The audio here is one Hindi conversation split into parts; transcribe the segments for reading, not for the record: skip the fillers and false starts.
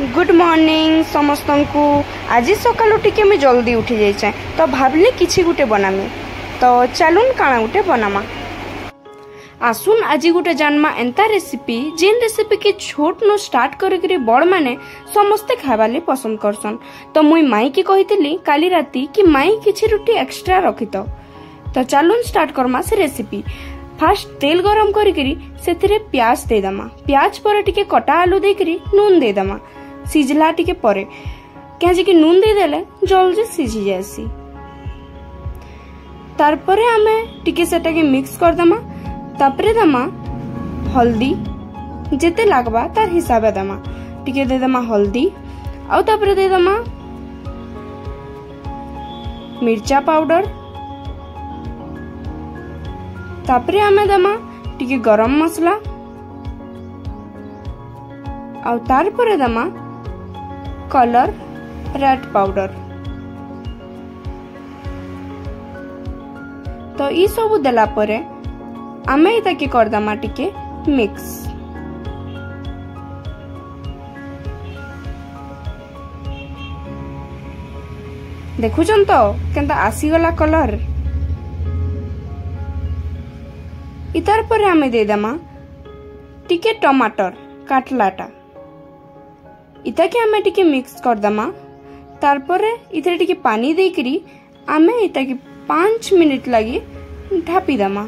गुड मॉर्निंग समस्त को। आज सकालू टिके मैं जल्दी उठी जाए तो भाविली किसी गुटे बनामी तो चलून काना गुटे बनामा। आसुन आज गुटे जानमा एंता रेसिपी जेन रेसिपी के छोट नो स्टार्ट करी बड़ माने समस्ते खाइबाले पसंद करसन। तो मुई माई की कही काली राती कि माई किछि रुटी एक्स्ट्रा रखी तो चलून स्टार्ट करमा से रेसिपी। फास्ट तेल गरम करी सेथिरे प्याज दे दमा। प्याज पर टिके कटा आलू देकरी नून दे दमा। सिझला टिके परे क्या कि नून दे देले जल्दी सिझी जायसी। तार परे आमे टिके सेटा के मिक्स कर दमा। तापरे दमा हल्दी जेते लागबा तार हिसाबे दमा। टिके दे दमा हल्दी आउ तापरे दे दमा मिर्चा पाउडर। तापरे आमे दमा टिके गरम मसला आउ तार परे दमा कलर रेड पाउडर। तो ई सब देला परे आमे इता के कर दमा टिके मिक्स। देखुचन तो केंता आसी गला कलर। इतार पर आमे दे दमा टिके टमाटर काटलाटा। इता के आमे टिके मिक्स कर दमा। तार परे इतरे टिके पानी देकरी आमे इता के 5 मिनट लगी ढापी दमा।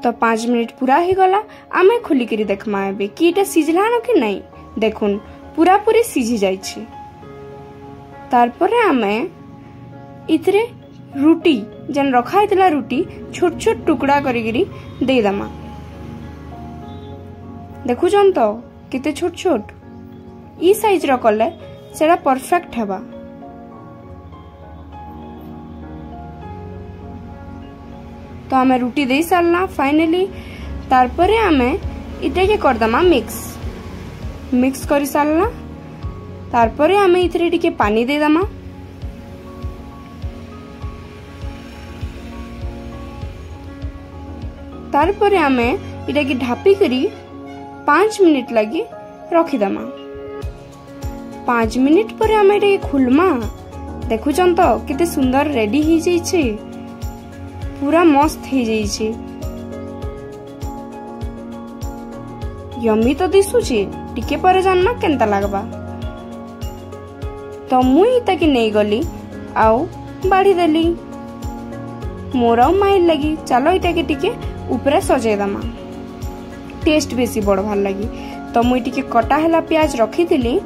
तो 5 मिनट पूरा ही गला। आमे खुली करी देखमा एबे कि इटा सिझला न कि नहीं। देखुन पूरा पूरी सिझी जाई छी। तार परे आमे इतरे रुटी जन रखा है रुटी छोट छोट टुकड़ा करी दे दमा। देखुचन तो किते छोट छोट ई साइज रो कले सेरा परफेक्ट हेबा। तो आमे रुटी दे सारला फाइनली। तार परे आमे इटा के कर दमा मिक्स करी सारला। तार परे आमे इथरे टिके पानी दे दमा। तार परे आमे इटा के ढापी करी 5 मिनट लगी रखी दमा। 5 मिनट पर आमे इटा के खुलमा। देखुचन तो किते सुंदर रेडी ही जाई छे। पूरा मस्त ही जाई छे। यम्मी तो दिसु छे। टिके पर जानना केंता लागबा। तो मुई इता के नहीं गली आउ बाढ़ी देली मोर आउ माइल लगी। चलो इटा के टिके ऊपर सजे दमा। टेस्ट बेसी बड़ भल लगी। तो मुई टिके कटा हला प्याज रखी थिली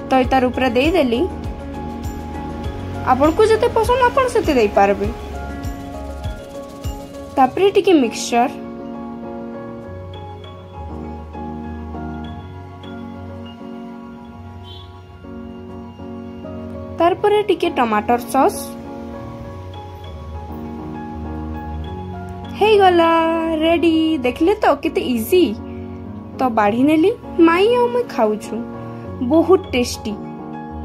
तो इतार ऊपर दे देली। आपन को जते पसंद आपन सेते दे पारबे। तापरे टिके मिक्सचर तार परे टिके टमाटर सॉस हे गला रेडी। देखले तो किते इजी। तो बाढ़ी नेली माई आ मैं खाऊछु बहुत टेस्टी।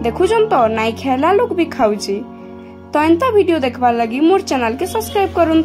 देखुचन तो नाई खेला लोग भी खाऊचे। तो एंता वीडियो देखवा लगी मोर चैनल के सब्सक्राइब करूँ।